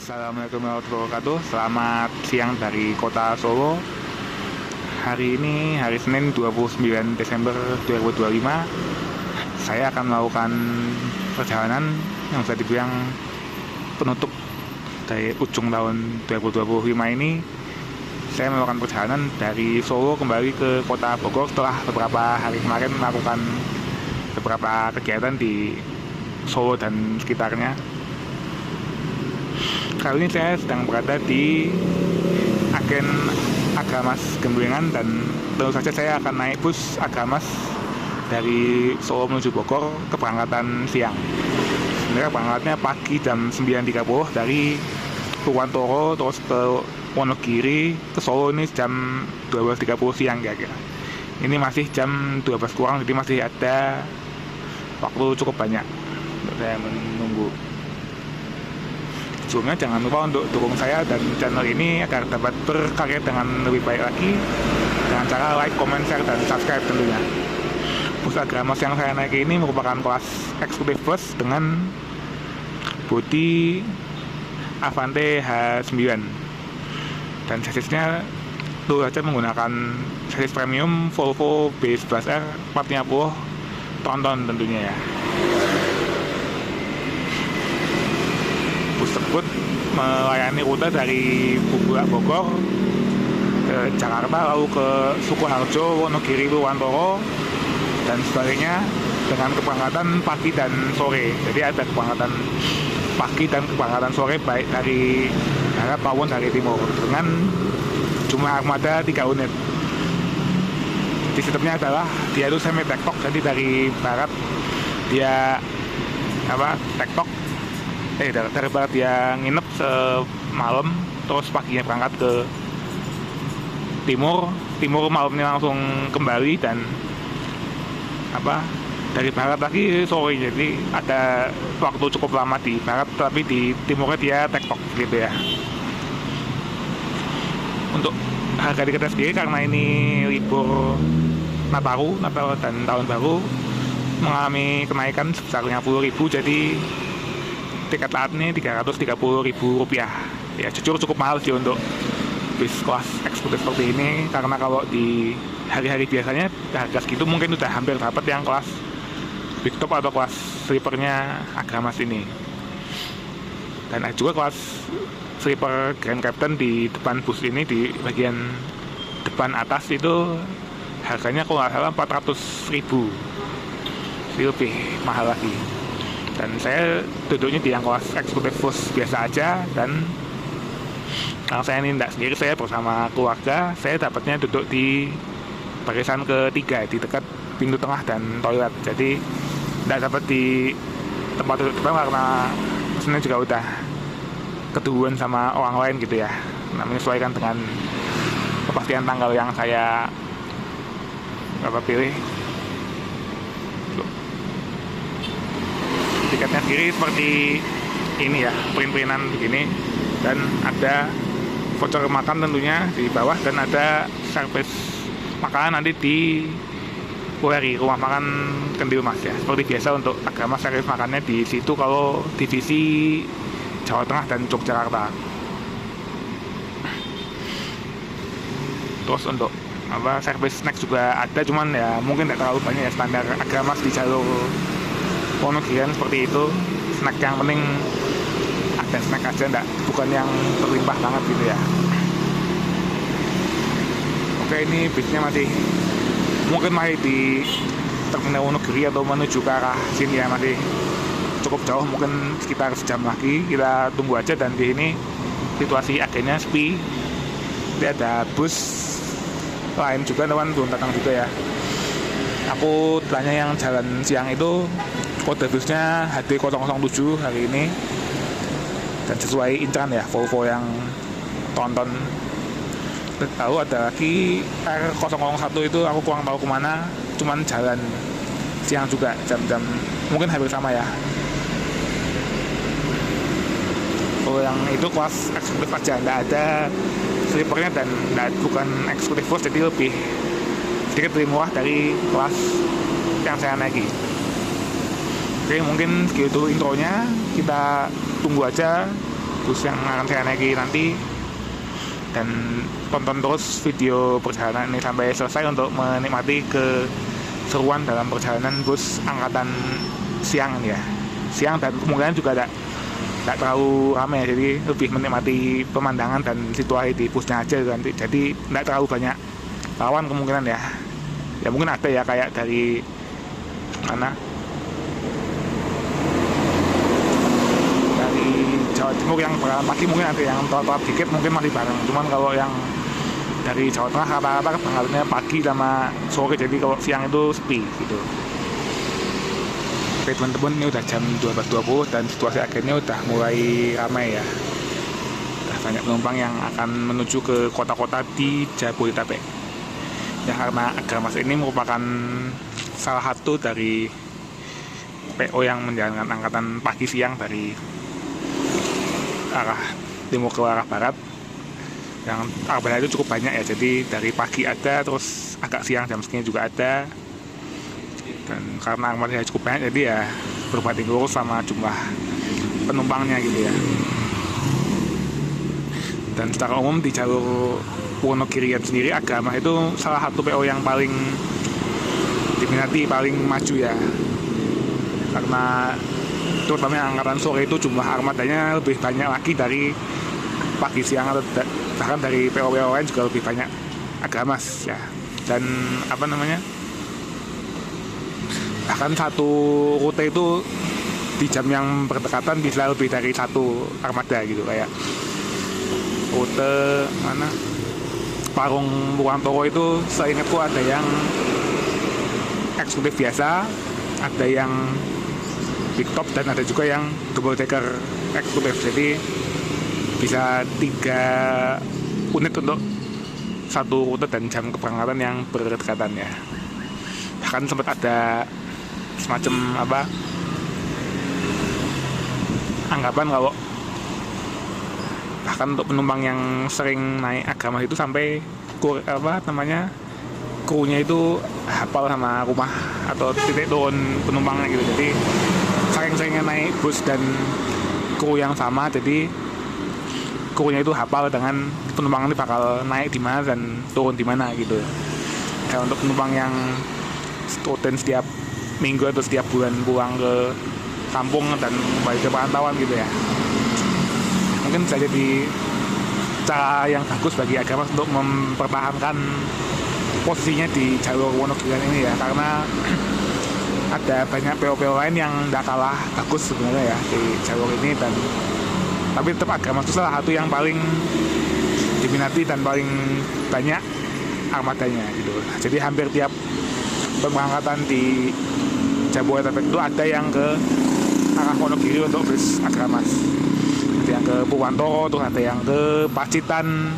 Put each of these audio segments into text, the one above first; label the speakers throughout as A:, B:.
A: Assalamualaikum warahmatullahi wabarakatuh. Selamat siang dari kota Solo. Hari ini hari Senin 29 Desember 2025. Saya akan melakukan perjalanan yang bisa dibilang penutup dari ujung tahun 2025 ini. Saya melakukan perjalanan dari Solo kembali ke kota Bogor setelah beberapa hari kemarin melakukan beberapa kegiatan di Solo dan sekitarnya. Kali ini saya sedang berada di agen Agamas Gembelengan dan tentu saja saya akan naik bus Agamas dari Solo menuju Bogor, keberangkatan siang. Sebenarnya berangkatnya pagi jam 9.30 dari Purwantoro terus ke Wonogiri ke Solo ini jam 12.30 siang kira-kira. Ini masih jam 12 kurang, jadi masih ada waktu cukup banyak untuk saya menunggu. Sebelumnya jangan lupa untuk dukung saya dan channel ini agar dapat berkarya dengan lebih baik lagi dengan cara like, comment, share, dan subscribe tentunya. Bus Agamas yang saya naik ini merupakan kelas eksekutif bus dengan bodi Avante H9 dan chassisnya itu saja menggunakan chassis premium Volvo B11R 450 tronton tentunya ya. Bus tersebut melayani rute dari Bogor ke Jakarta, lalu ke Sukoharjo, Wonogiri, Purwantoro, dan sebaliknya dengan keberangkatan pagi dan sore. Jadi ada keberangkatan pagi dan keberangkatan sore baik dari barat maupun dari timur dengan jumlah armada 3 unit. Di sistemnya adalah dia itu semi tektok, jadi dari barat dia tektok. Dari barat dia nginep semalam, terus paginya berangkat ke timur malamnya langsung kembali dan dari barat lagi sore, jadi ada waktu cukup lama di barat tapi di timurnya dia tektok gitu ya. Untuk harga tiketnya sendiri karena ini libur Natal dan Tahun Baru mengalami kenaikan sebesar 50.000, jadi tiket saat ini Rp330.000 ya. Jujur cukup mahal sih untuk bis kelas eksekutif seperti ini, karena kalau di hari-hari biasanya harga segitu mungkin udah hampir dapat yang kelas big top atau kelas sleepernya Agamas ini. Dan ada juga kelas sleeper Grand Captain di depan bus ini, di bagian depan atas itu harganya kalau nggak salah 400.000, lebih mahal lagi. Dan saya duduknya di yang kelas eksekutif bus biasa aja, dan kalau saya ini tidak sendiri, saya bersama keluarga, saya dapatnya duduk di barisan ketiga di dekat pintu tengah dan toilet, jadi tidak dapat di tempat duduk depan karena mesinnya juga udah keduluan sama orang lain gitu ya. Nah, menyesuaikan dengan kepastian tanggal yang saya pilih. Tiketnya sendiri seperti ini ya, print-printan begini, dan ada voucher makan tentunya di bawah, dan ada servis makanan nanti di URI, rumah makan Kendil Mas ya. Seperti biasa untuk Agamas, servis makannya di situ kalau divisi Jawa Tengah dan Yogyakarta. Terus untuk servis snack juga ada, cuman ya mungkin tidak terlalu banyak ya, standar Agamas di jalur Wonogirian seperti itu. Snack yang penting ada snack aja, bukan yang berlimpah banget gitu ya. Oke, ini bisnya mungkin masih di terminal Wonogiri atau menuju ke arah sini ya, masih cukup jauh, mungkin sekitar sejam lagi. Kita tunggu aja. Dan di ini situasi agennya sepi, jadi ada bus lain juga teman belum datang juga ya. Aku tanya yang jalan siang itu kode busnya HD007 hari ini, dan sesuai inceran ya, Volvo yang tonton. Lalu ada lagi R001 itu aku kurang tahu kemana, cuman jalan siang juga, jam-jam mungkin hampir sama ya. Kalau yang itu kelas eksekutif aja, nggak ada sleepernya dan bukan eksekutif bus, jadi sedikit lebih murah dari kelas yang saya naiki. Oke, mungkin segitu intronya. Kita tunggu aja bus yang akan saya naiki nanti. Dan tonton terus video perjalanan ini sampai selesai untuk menikmati keseruan dalam perjalanan bus angkatan siang ini ya. Siang dan kemungkinan juga tidak terlalu ramai ya, jadi lebih menikmati pemandangan dan situasi di busnya aja nanti. Jadi tidak terlalu banyak lawan kemungkinan ya. Ya mungkin ada ya kayak dari mana? Jawa Timur yang berangkat pagi mungkin ada yang telat dikit mungkin masih bareng, cuman kalau yang dari Jawa Tengah rata-rata berangkatnya pagi sama sore, jadi kalau siang itu sepi gitu. Oke teman-teman, ini udah jam 12.20 dan situasi akhirnya udah mulai ramai ya. Udah banyak penumpang yang akan menuju ke kota-kota di Jabodetabek ya, karena Agramas ini merupakan salah satu dari PO yang menjalankan angkatan pagi siang dari arah timur ke arah barat, yang armada itu cukup banyak ya. Jadi dari pagi ada, terus agak siang jam segini juga ada, dan karena armada cukup banyak jadi ya berbanding lurus sama jumlah penumpangnya gitu ya. Dan secara umum di jalur Wonogirian sendiri, Agramas itu salah satu PO yang paling diminati, paling maju ya, karena terutama angkatan sore itu jumlah armadanya lebih banyak lagi dari pagi siang, atau bahkan dari PO-PO lain juga lebih banyak Agramas ya. Dan apa namanya, bahkan satu rute itu di jam yang berdekatan bisa lebih dari satu armada gitu. Kayak rute mana, Parung Purwantoro itu seingatku ada yang eksekutif biasa, ada yang big top, dan ada juga yang double decker eksekutif. Jadi bisa 3 unit untuk satu rute dan jam keberangkatan yang berdekatan ya. Bahkan sempat ada semacam apa, anggapan kalau bahkan untuk penumpang yang sering naik Agramas itu sampai krunya itu hafal sama rumah atau titik turun penumpangnya gitu. Jadi sering-seringnya naik bus dan kru yang sama, jadi krunya itu hafal dengan penumpang ini bakal naik di mana dan turun di mana gitu. Dan untuk penumpang yang rutin setiap minggu atau setiap bulan pulang ke kampung dan kembali ke perantauan gitu ya, mungkin bisa jadi cara yang bagus bagi Agramas untuk mempertahankan posisinya di jalur Wonogirian ini ya, karena ada banyak PO-PO lain yang tidak kalah bagus sebenarnya ya di jalur ini, dan tapi tetap Agramas itu salah satu yang paling diminati dan paling banyak armadanya gitu. Jadi hampir tiap pemberangkatan di Jabodetabek itu ada yang ke arah Wonogiri untuk bus Agramas, ada yang ke Purwantoro, terus ada yang ke Pacitan.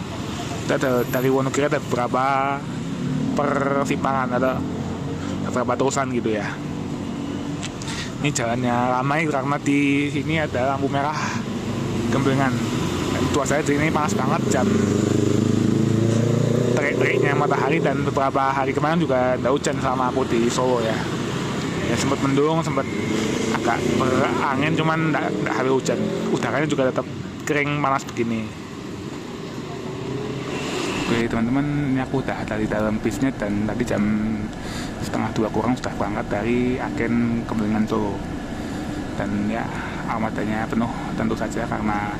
A: Dari Wonogiri ada beberapa persimpangan, ada beberapa terusan gitu ya. Ini jalannya ramai karena di sini ada lampu merah gemblengan, dan cuacanya di sini panas banget, jam terik-teriknya matahari, dan beberapa hari kemarin juga ada hujan selama aku di Solo ya. Ya sempat mendung, sempat agak berangin, cuman tidak hari hujan. Udaranya juga tetap kering panas begini. Oke teman-teman, ini aku udah dari dalam bisnya, dan tadi jam 1:30 kurang sudah berangkat dari Agen Kembengan Solo. Dan ya armadanya penuh tentu saja, karena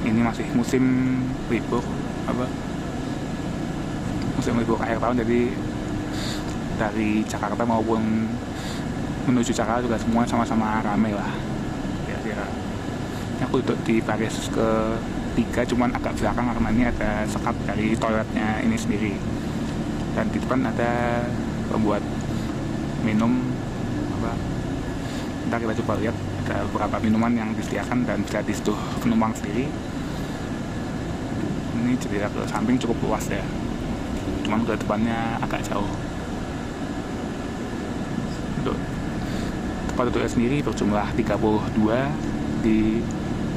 A: ini masih musim libur akhir tahun, jadi dari Jakarta maupun menuju Jakarta juga semua sama-sama ramai lah kira-kira. Aku duduk di baris ke-3, cuman agak belakang karena ini ada sekat dari toiletnya ini sendiri, dan di depan ada pembuat minum Ntar kita coba lihat, ada beberapa minuman yang disediakan dan bisa diseduh penumpang sendiri. Ini jendela ke samping cukup luas ya, cuman ke depannya agak jauh. Untuk tempat duduknya sendiri berjumlah 32. Di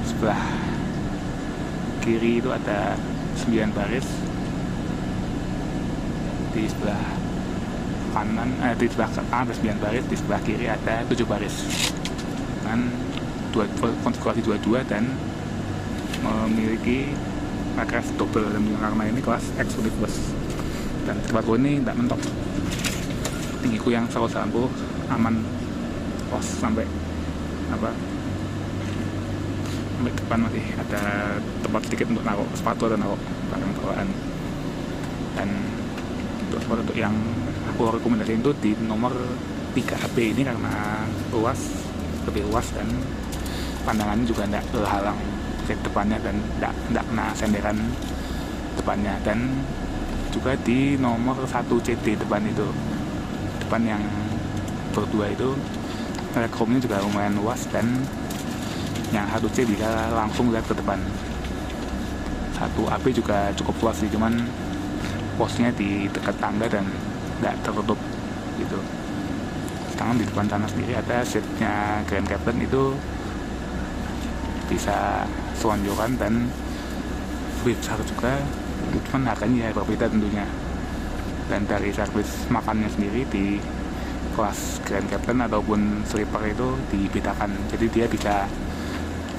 A: sebelah kiri itu ada 9 baris, di sebelah kanan di sebelah kanan ada 9 baris, di sebelah kiri ada 7 baris dengan konfigurasi 22 dan memiliki address double, dan karena ini kelas eksekutif bus. Dan tempatku ini tidak mentok, tinggiku yang 180 aman, pos sampai depan masih ada tempat sedikit untuk naruh sepatu atau naruh barang bawaan. Dan untuk yang aku rekomendasiin itu di nomor 3B ini karena lebih luas dan pandangannya juga tidak terhalang ke depannya dan tidak kena senderan depannya. Dan juga di nomor 1CD depan yang berdua itu legroomnya juga lumayan luas, dan yang 1C bisa langsung lihat ke depan. 1AB juga cukup luas sih, cuman posnya di dekat tangga dan tidak tertutup gitu. Sedangkan di depan sana sendiri ada seatnya Grand Captain, itu bisa selonjoran dan lebih besar juga, cuman harganya ya berbeda tentunya. Dan dari servis makannya sendiri di kelas Grand Captain ataupun Sleeper itu dibedakan, jadi dia bisa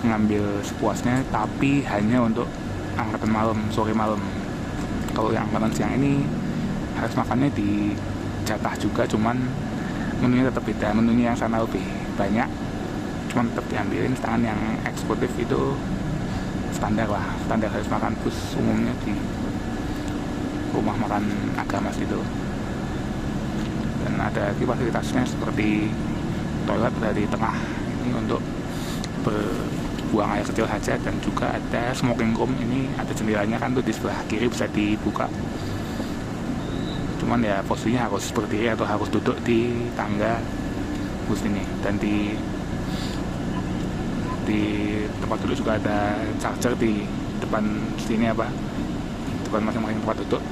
A: ngambil sepuasnya, tapi hanya untuk angkatan malam, sore malam. Kalau yang angkatan siang ini harus makannya dijatah juga, cuman menunya tetap beda. Menunya yang sana lebih banyak, cuman tetap diambilin. Sedangkan yang eksekutif itu standar harus makan bus umumnya di rumah makan Agamas itu. Dan ada fasilitasnya seperti toilet dari tengah ini untuk buang air kecil saja, dan juga ada smoking room. Ini ada jendelanya kan tuh di sebelah kiri, bisa dibuka. Cuman ya posisinya harus berdiri atau harus duduk di tangga bus ini. Dan di tempat duduk juga ada charger di depan sini depan masing-masing tempat duduk.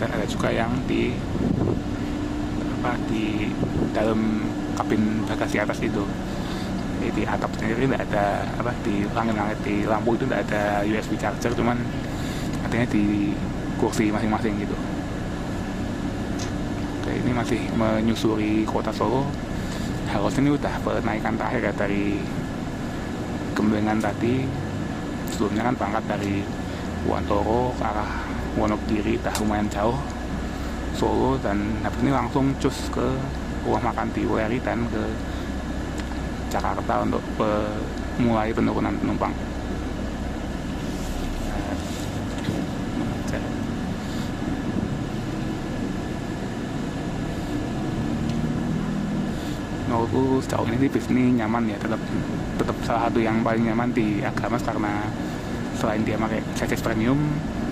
A: Dan ada juga yang di dalam kabin bagasi atas itu. Di atap sendiri tidak ada di langit-langit di lampu itu tidak ada USB charger, cuman adanya di kursi masing-masing gitu. Oke, ini masih menyusuri kota Solo. Harusnya ini udah penaikan terakhir ya dari Gembengan tadi. Sebelumnya kan berangkat dari Wantoro ke arah Wonogiri, lumayan jauh Solo, dan habis ini langsung cus ke rumah makan di WRI dan ke Jakarta untuk mulai penurunan penumpang. Menurutku sejauh ini bis ini nyaman ya, tetap salah satu yang paling nyaman di Agamas, karena selain dia pakai chassis premium,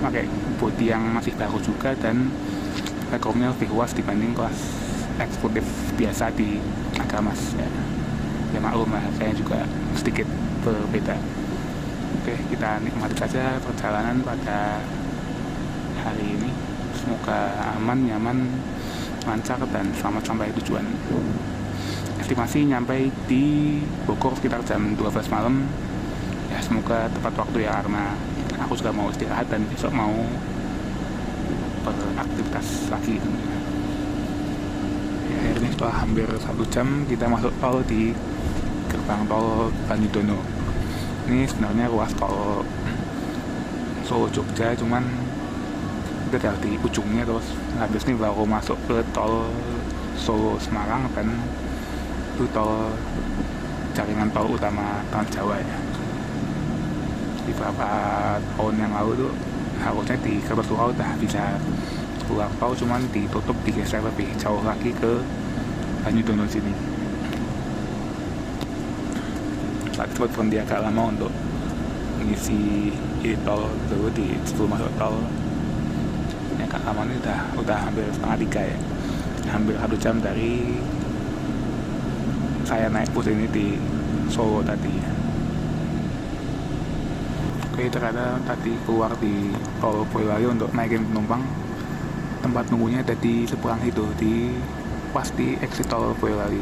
A: pakai bodi yang masih baru juga, dan legroomnya lebih luas dibanding kelas eksekutif biasa di Agamas ya. Ya maklum lah, harganya juga sedikit berbeda. Oke, kita nikmati saja perjalanan pada hari ini. Semoga aman, nyaman, lancar, dan selamat sampai tujuan. Estimasi nyampe di Bogor sekitar jam 12 malam. Ya semoga tepat waktu ya, karena aku juga mau istirahat dan besok mau beraktivitas lagi. Ya, akhirnya setelah hampir 1 jam kita masuk tol di gerbang tol Banyudono. Ini sebenarnya ruas tol Solo Jogja, cuman kita udah di ujungnya, terus habis ini baru masuk ke tol Solo Semarang, dan itu tol jaringan tol utama Trans Jawa ya. Di beberapa tahun yang lalu tuh harusnya di Kartosura udah bisa keluar tol, cuman ditutup, digeser lebih jauh lagi ke Banyudono sini. Saat itu berhenti agak lama untuk mengisi tol dulu sebelum masuk tol. Ini agak lama, ini udah hampir setengah 3 ya, hampir 1 jam dari saya naik bus ini di Solo tadi ya. Oke, ternyata tadi keluar di tol Boyolali untuk naikin penumpang. Tempat nunggunya ada di seberang itu, pas di exit tol Boyolali.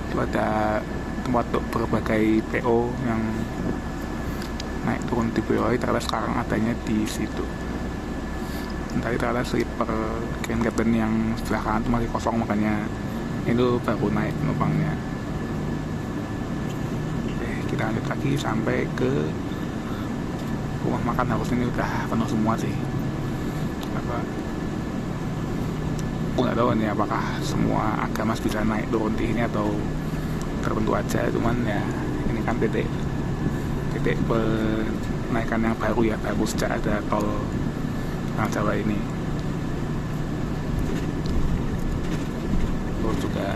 A: Itu ada tempat untuk berbagai PO yang naik turun di Boyolali, ternyata sekarang adanya di situ. Tadi ternyata sleeper Grand Captain yang sebelah kanan itu masih kosong, makanya itu baru naik penumpangnya. Oke, kita lanjut lagi sampai ke rumah makan. Harus ini udah penuh semua sih. Apa? Aku nggak tahu nih apakah semua agama bisa naik turun di ini atau tertentu aja. Cuman ya ini kan titik penaikan yang baru ya, baru sejak ada tol Trans Jawa ini. Terus juga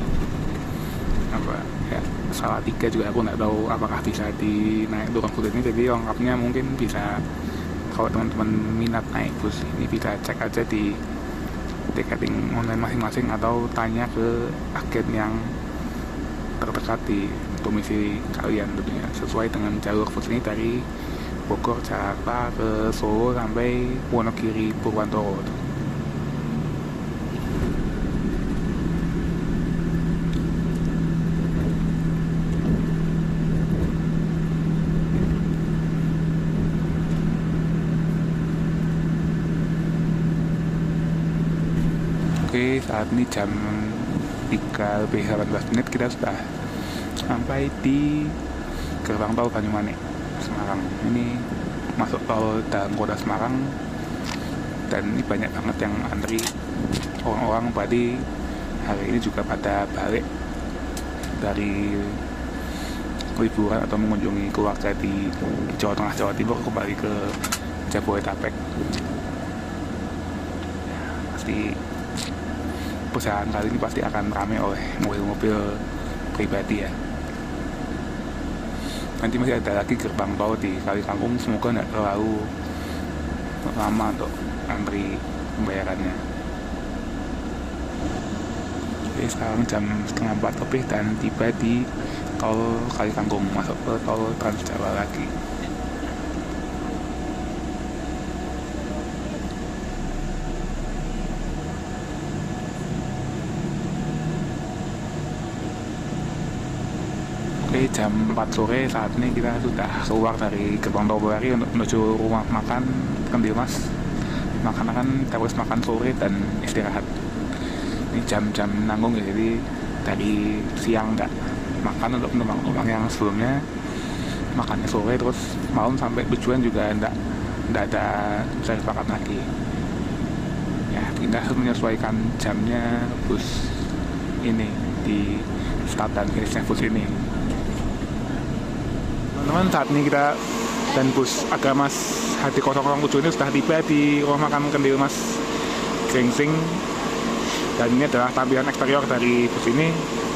A: apa ya, Salatiga juga aku nggak tahu apakah bisa dinaik turun bus ini. Jadi lengkapnya mungkin bisa, kalau teman-teman minat naik bus ini bisa cek aja di tiketing online masing-masing atau tanya ke agen yang terdekat di domisili kalian tentunya, sesuai dengan jalur bus ini dari Bogor, Jakarta ke Solo sampai Wonogiri, Purwantoro. Oke, saat ini jam 3:18 kita sudah sampai di gerbang tol Banyumanik, Semarang. Ini masuk tol dalam kota Semarang, dan ini banyak banget yang antri orang-orang. Berarti hari ini juga pada balik dari liburan atau mengunjungi keluarga di Jawa Tengah, Jawa Timur, kembali ke Jabodetabek. Pasti perjalanan kali ini pasti akan ramai oleh mobil-mobil pribadi ya. Nanti masih ada lagi gerbang tol di Kali Kangkung, semoga tidak terlalu lama untuk antri pembayarannya. Oke, sekarang jam 3:30 lebih dan tiba di tol Kali Kangkung, masuk ke tol Trans Jawa lagi. Oke, jam 4 sore saat ini kita sudah keluar dari gerbang tol Boyolali untuk menuju rumah makan Kendil Mas. Makan terus makan sore dan istirahat. Ini jam-jam nanggung ya, jadi dari siang nggak makan untuk penumpang yang sebelumnya, makannya sore, terus malam sampai tujuan juga nggak ada servis makan lagi. Ya, kita harus menyesuaikan jamnya bus ini di start dan finishnya bus ini. Teman-teman, saat ini kita dan bus Agamas HD007 ini sudah tiba di rumah makan Kendil Mas Gringsing. Dan ini adalah tampilan eksterior dari bus ini.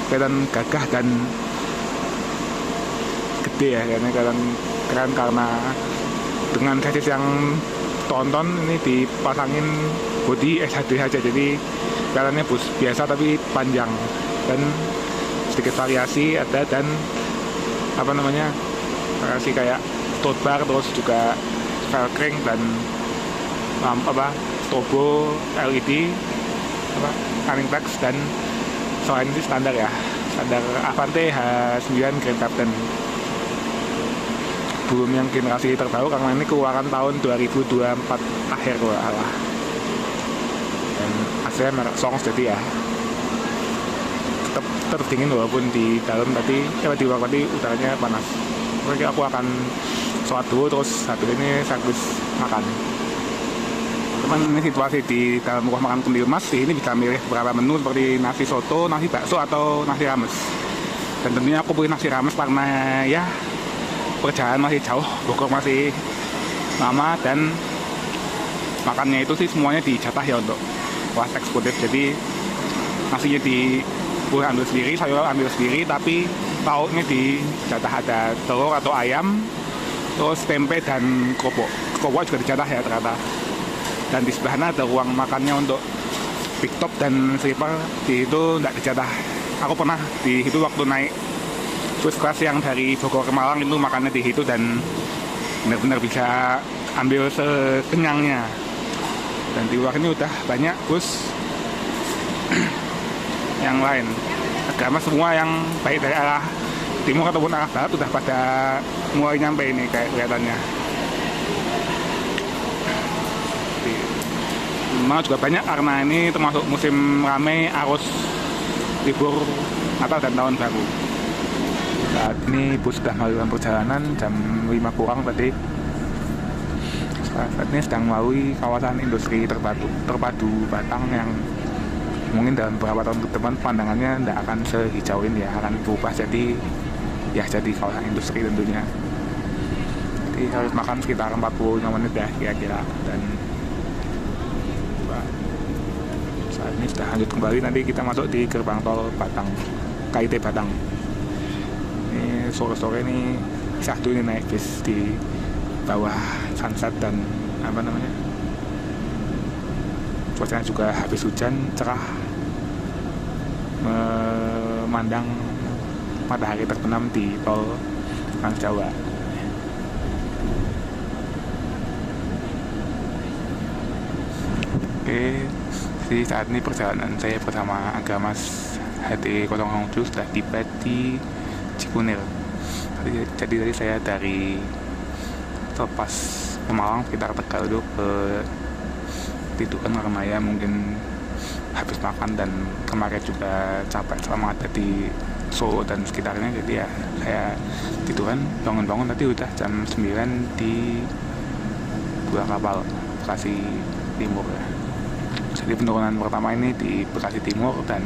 A: Kelihatan gagah dan gede ya, keren karena dengan chassis yang tonton ini dipasangin bodi SHD saja, jadi kelihatannya bus biasa tapi panjang dan sedikit variasi ada, dan variasi kayak tote bar, terus juga velcring dan strobo LED, running tags, dan selain itu standar Avante H9 Grand Captain. Belum yang generasi terbaru karena ini keluaran tahun 2024 akhir kalau salah. Dan hasilnya merek Songs, jadi ya tetap dingin walaupun di dalam di luar tadi udaranya panas. Oke, aku akan sholat dulu, terus habis ini servis makan. Teman, ini situasi di dalam rumah makan Kendil Mas. Ini bisa milih beberapa menu seperti nasi soto, nasi bakso, atau nasi rames. Dan tentunya aku pilih nasi rames karena ya perjalanan masih jauh, Bogor masih lama, dan makannya itu sih semuanya dijatah ya untuk kelas eksekutif. Jadi nasinya boleh ambil sendiri, sayur ambil sendiri, tapi lauknya dijatah, ada telur atau ayam, terus tempe dan kerupuk juga dijatah ya ternyata. Dan di sebelahnya ada ruang makannya untuk pick top dan sleeper, di itu nggak dijatah. Aku pernah di situ waktu naik bus kelas yang dari Bogor ke Malang, itu makannya di situ dan benar-benar bisa ambil sekenyangnya. Dan di luar ini udah banyak bus yang lain, agama semua yang baik dari arah timur ataupun arah barat udah pada mulai nyampe ini kayak kelihatannya. Memang juga banyak karena ini termasuk musim ramai arus libur Natal dan Tahun Baru. Saat ini bus sudah melakukan perjalanan jam 5 kurang tadi. Saat ini sedang melalui kawasan industri terpadu Batang yang mungkin dalam beberapa tahun ke depan pandangannya tidak akan sehijau ini ya, akan berubah jadi kawasan industri tentunya. Jadi harus makan sekitar 45 menit ya kira-kira. Dan saat ini sudah lanjut kembali, nanti kita masuk di gerbang tol Batang, KIT Batang. Ini sore-sore ini satu ini naik bis di bawah sunset dan cuacanya juga habis hujan, cerah, memandang matahari terbenam di tol Trans Jawa. Oke, jadi saat ini perjalanan saya bersama Agamas HT007 sudah tiba di Cikunir. Jadi tadi saya dari lepas Pemalang sekitar Tegal itu ke Tidukan karena ya mungkin habis makan dan kemarin juga capek selama ada di Solo dan sekitarnya. Jadi ya saya tiduran, bangun-bangun tadi udah jam 9 di Buah Kapal, Bekasi Timur ya. Jadi penurunan pertama ini di Bekasi Timur dan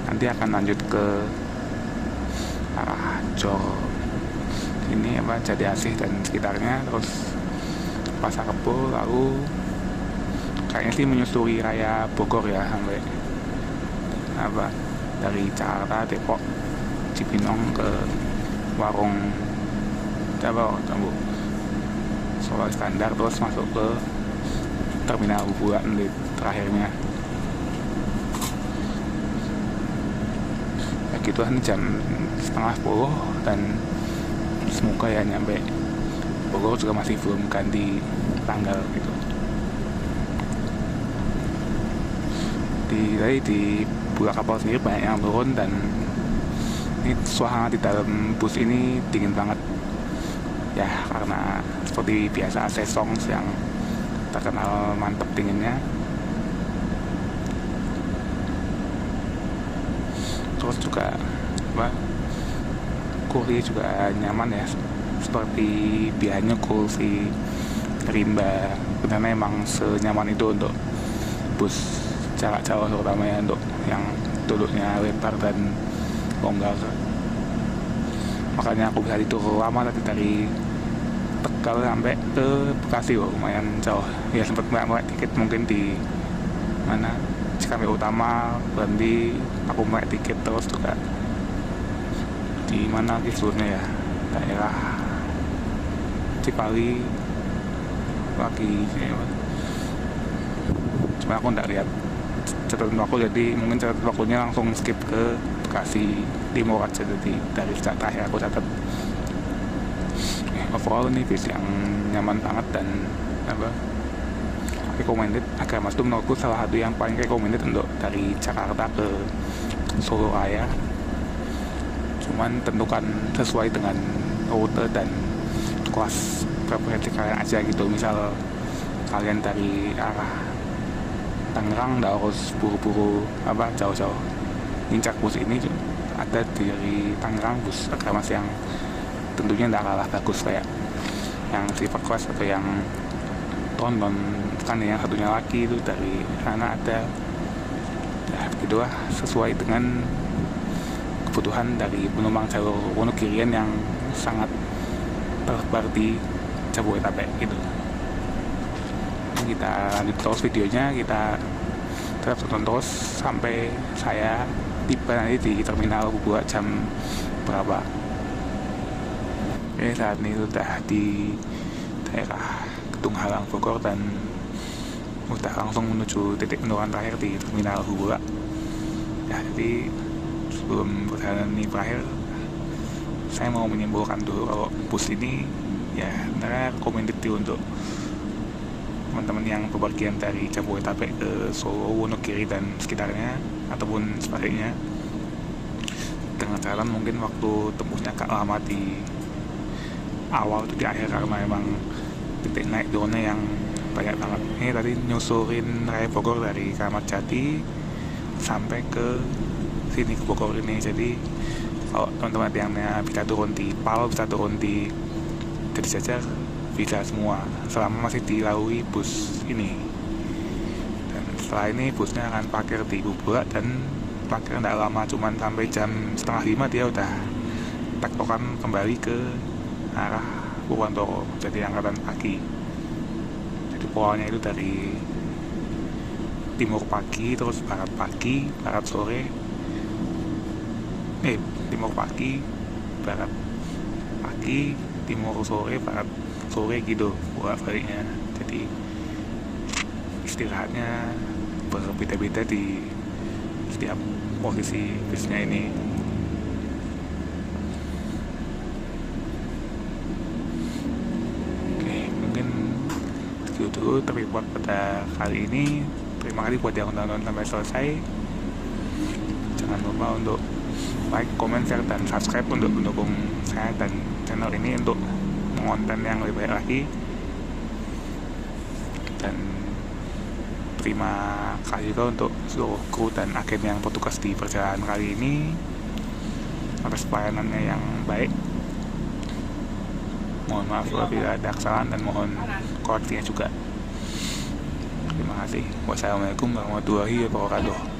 A: nanti akan lanjut ke arah Jor ini Jadi Asih dan sekitarnya, terus Pasar Kebo, lalu kayaknya sih menyusuri raya Bogor ya sampai dari Jakarta, Depok, Cibinong ke warung Solo Standar, terus masuk ke terminal Bubuan di terakhirnya. Ya gituan jam 9:30 dan semoga ya nyampe Bogor juga masih belum ganti tanggal gitu. Di Buah Kapal sendiri banyak yang turun dan ini suasana di dalam bus ini dingin banget ya, karena seperti biasa Sesongs yang terkenal mantep dinginnya. Terus juga kursi juga nyaman ya, seperti biasanya kursi rimba, karena emang senyaman itu untuk bus jarak jauh, terutama ya untuk yang duduknya lebar dan longgar. Makanya aku bisa tidur lama tadi dari Tegal sampai ke Bekasi, lumayan jauh ya. Sempat mbak tiket mungkin di Cikampek Utama, berhenti aku mbak tiket, terus juga di mana sebenarnya ya, daerah Cipali lagi cuma aku nggak lihat catatan waktu, jadi mungkin catatan waktunya langsung skip ke Bekasi Timur aja. Jadi dari sejak terakhir aku catat. Overall ini bis yang nyaman banget dan recommended. Agamas itu menurutku salah satu yang paling recommended untuk dari Jakarta ke Solo Raya. Cuman tentukan sesuai dengan rute dan kelas preferensi kalian aja gitu. Misal kalian dari arah Tangerang nggak harus buru-buru jauh-jauh ngincar bus ini. Ada dari Tangerang bus Agamas yang tentunya nggak kalah bagus kayak yang Silver Quest atau yang Tonton, kan yang satunya lagi itu dari sana ada ya gitu lah, sesuai dengan kebutuhan dari penumpang jalur Wonogirian yang sangat tersebar di Jabodetabek gitu. Kita lanjut terus videonya, kita tetap tonton terus sampai saya tiba nanti di terminal buat jam berapa. Oke, saat ini sudah di daerah Gedung Halang Bogor dan udah langsung menuju titik penurunan terakhir di terminal Hubura ya. Jadi sebelum perjalanan ini berakhir, saya mau menyimpulkan dulu kalau bus ini ya sebenarnya recommended untuk teman-teman yang bepergian dari Jabodetabek ke Solo, Wonogiri dan sekitarnya, ataupun sebaliknya, dengan jalan mungkin waktu tempuhnya agak lama di awal itu di akhir, karena memang titik naik turunnya yang banyak banget. Ini tadi nyusurin raya Bogor dari Kramat Jati sampai ke sini ke Bogor ini. Jadi Kalau teman-teman yang bisa turun di PAL, bisa turun di Jati Jajar, bisa semua selama masih dilalui bus ini. Dan setelah ini busnya akan parkir di Bubura, dan parkir tidak lama, cuman sampai jam setengah 5 dia udah tektokan kembali ke arah Purwontoro, jadi angkatan pagi. Jadi polanya itu dari timur pagi, terus barat pagi, barat sore, timur pagi, barat pagi, timur sore, barat sore gitu bolak baliknya. Jadi istirahatnya berbeda-beda di setiap posisi busnya ini. Oke, mungkin segitu dulu terlibat pada kali ini. Terima kasih buat yang nonton sampai selesai. Jangan lupa untuk like, comment, share, dan subscribe untuk mendukung saya dan channel ini untuk konten yang lebih baik lagi. Dan terima kasih juga untuk seluruh kru dan agen yang bertugas di perjalanan kali ini atas pelayanannya yang baik. Mohon maaf apabila ada kesalahan dan mohon koreksinya juga. Terima kasih. Wassalamualaikum warahmatullahi wabarakatuh.